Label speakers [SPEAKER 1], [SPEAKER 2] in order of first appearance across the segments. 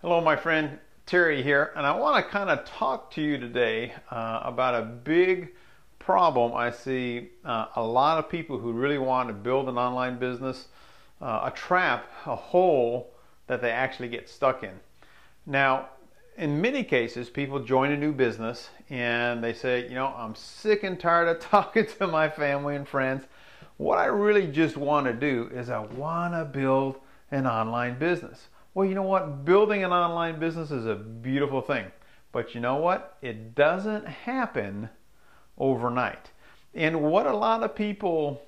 [SPEAKER 1] Hello, my friend Terry here, and I want to kind of talk to you today about a big problem I see a lot of people who really want to build an online business, a trap, a hole that they actually get stuck in. Now, in many cases, people join a new business and they say, I'm sick and tired of talking to my family and friends. What I really just want to do is I want to build an online business. Well, you know what? Building an online business is a beautiful thing. But you know what? It doesn't happen overnight. And what a lot of people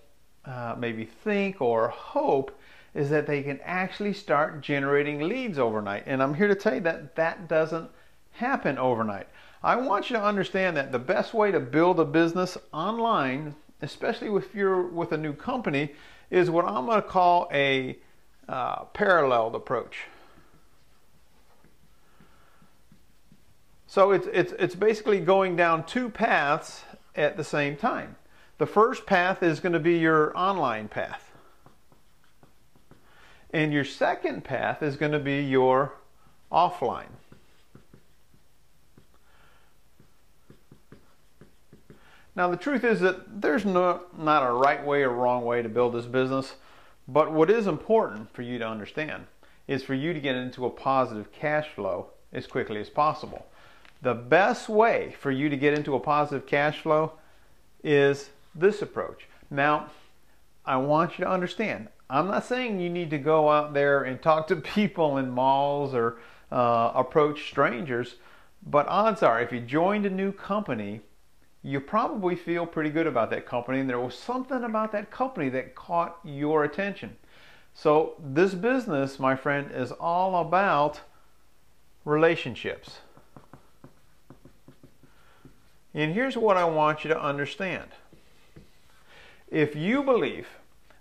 [SPEAKER 1] maybe think or hope is that they can actually start generating leads overnight. And I'm here to tell you that that doesn't happen overnight. I want you to understand that the best way to build a business online, especially if you're with a new company, is what I'm going to call a paralleled approach. So it's basically going down two paths at the same time. The first path is going to be your online path. And your second path is going to be your offline. Now the truth is that there's not a right way or wrong way to build this business, but what is important for you to understand is for you to get into a positive cash flow as quickly as possible. The best way for you to get into a positive cash flow is this approach. Now, I want you to understand, I'm not saying you need to go out there and talk to people in malls or approach strangers, but odds are if you joined a new company, you probably feel pretty good about that company and there was something about that company that caught your attention. So this business, my friend, is all about relationships. And here's what I want you to understand. If you believe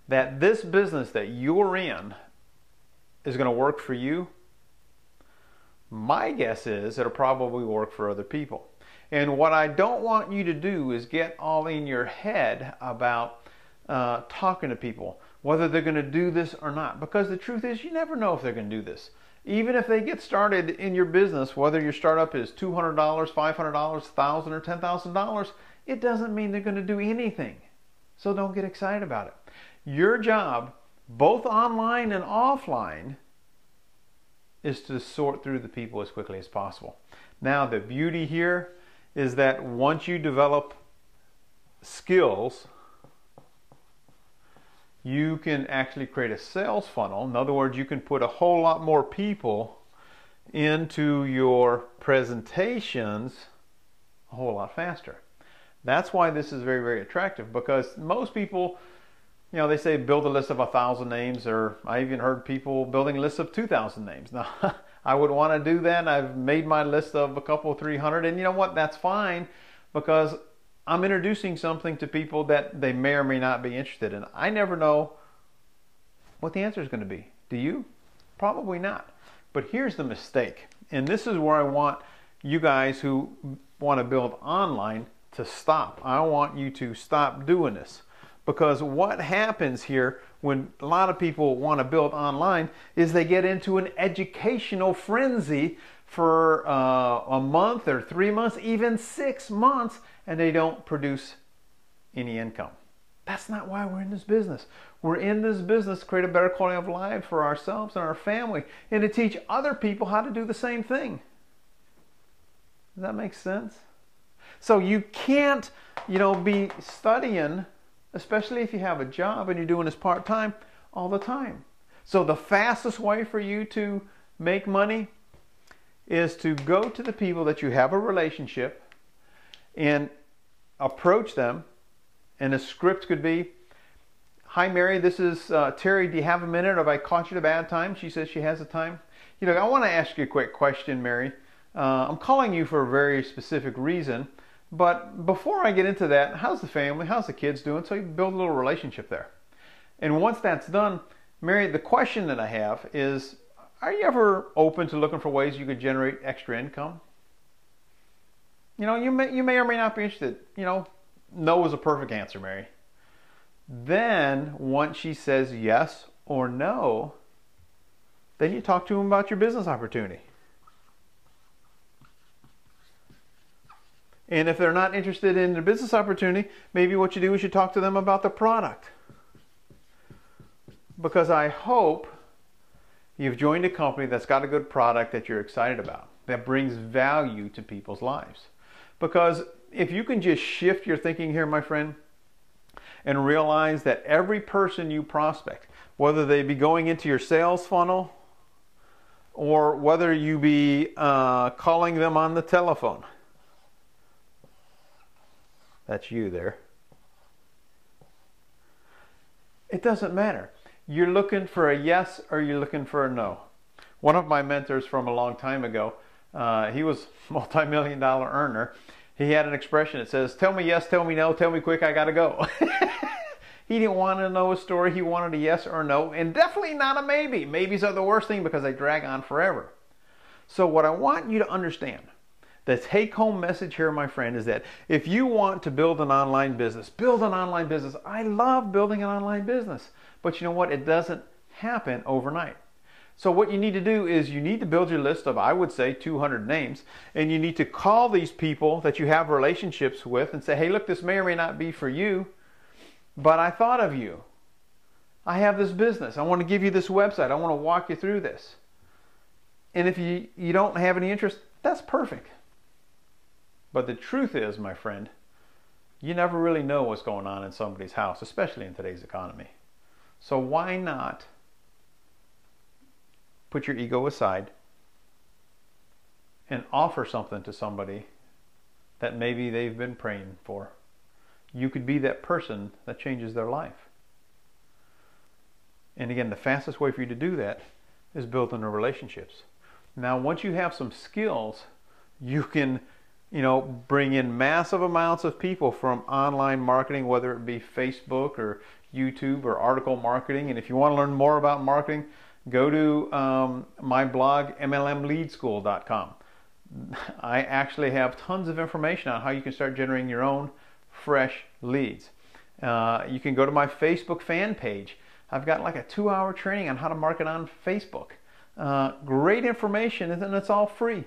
[SPEAKER 1] that this business that you're in is going to work for you, my guess is it'll probably work for other people. And what I don't want you to do is get all in your head about talking to people, whether they're going to do this or not. Because the truth is, you never know if they're going to do this. Even if they get started in your business, whether your startup is $200, $500, $1,000, or $10,000, it doesn't mean they're going to do anything. So don't get excited about it. Your job, both online and offline, is to sort through the people as quickly as possible. Now, the beauty here is that once you develop skills, you can actually create a sales funnel. In other words, you can put a whole lot more people into your presentations a whole lot faster. That's why this is very, very attractive, because most people, they say build a list of 1,000 names, or I even heard people building lists of 2,000 names. Now, I would want to do that. I've made my list of a couple, 300, and you know what? That's fine, because I'm introducing something to people that they may or may not be interested in. I never know what the answer is going to be. Do you? Probably not. But here's the mistake. And this is where I want you guys who want to build online to stop. I want you to stop doing this. Because what happens here when a lot of people want to build online is they get into an educational frenzy for a month or 3 months, even 6 months, and they don't produce any income. That's not why we're in this business. We're in this business to create a better quality of life for ourselves and our family, and to teach other people how to do the same thing. Does that make sense? So you can't, be studying, especially if you have a job and you're doing this part-time, all the time. So the fastest way for you to make money is to go to the people that you have a relationship and approach them. And the script could be, "Hi Mary, this is Terry. Do you have a minute? Have I caught you at a bad time?" She says she has a time. I want to ask you a quick question, Mary. I'm calling you for a very specific reason. But before I get into that, how's the family? How's the kids doing? So you build a little relationship there. And once that's done, Mary, the question that I have is, are you ever open to looking for ways you could generate extra income? You may or may not be interested. No is a perfect answer, Mary. Then, once she says yes or no, then you talk to them about your business opportunity. And if they're not interested in the business opportunity, maybe what you do is you talk to them about the product. Because I hope you've joined a company that's got a good product that you're excited about, that brings value to people's lives. Because if you can just shift your thinking here, my friend, and realize that every person you prospect, whether they be going into your sales funnel or whether you be calling them on the telephone, that's you there. It doesn't matter. You're looking for a yes or you're looking for a no. One of my mentors from a long time ago, he was a multi-million-dollar earner. He had an expression that says, tell me yes, tell me no, tell me quick, I gotta go. He didn't want to know a story. He wanted a yes or no, and definitely not a maybe. Maybes are the worst thing because they drag on forever. So what I want you to understand, the take-home message here, my friend, is that if you want to build an online business, build an online business. I love building an online business. But you know what? It doesn't happen overnight. So what you need to do is you need to build your list of, I would say, 200 names. And you need to call these people that you have relationships with and say, hey, look, this may or may not be for you, but I thought of you. I have this business. I want to give you this website. I want to walk you through this. And if you don't have any interest, that's perfect. But the truth is, my friend, you never really know what's going on in somebody's house, especially in today's economy. So why not put your ego aside and offer something to somebody that maybe they've been praying for? You could be that person that changes their life. And again, the fastest way for you to do that is building the relationships. Now, once you have some skills, you can bring in massive amounts of people from online marketing, whether it be Facebook or YouTube or article marketing. And if you want to learn more about marketing, go to my blog, mlmleadschool.com. I actually have tons of information on how you can start generating your own fresh leads. You can go to my Facebook fan page. I've got like a 2-hour training on how to market on Facebook. Great information, and it's all free.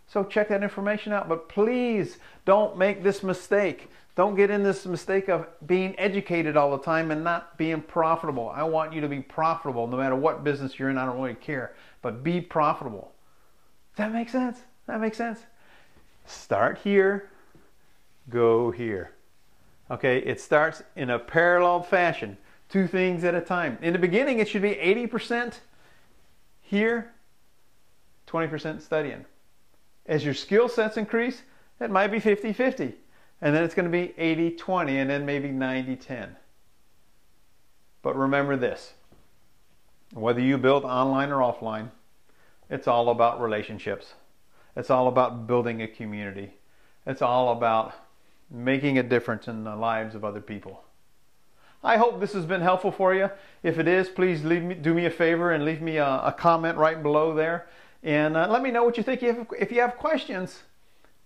[SPEAKER 1] So check that information out. But please don't make this mistake. Don't get in this mistake of being educated all the time and not being profitable. I want you to be profitable no matter what business you're in. I don't really care. But be profitable. Does that make sense? That makes sense? Start here. Go here. Okay, it starts in a parallel fashion. 2 things at a time. In the beginning, it should be 80% here, 20% studying. As your skill sets increase, it might be 50-50. And then it's going to be 80-20 and then maybe 90-10. But remember this. Whether you build online or offline, it's all about relationships. It's all about building a community. It's all about making a difference in the lives of other people. I hope this has been helpful for you. If it is, please do me a favor and leave me a comment right below there. And let me know what you think. If you have questions,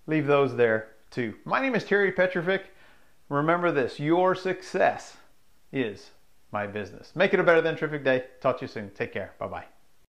[SPEAKER 1] leave those there too. My name is Terry Petrovick. Remember this, your success is my business. Make it a better than terrific day. Talk to you soon. Take care. Bye-bye.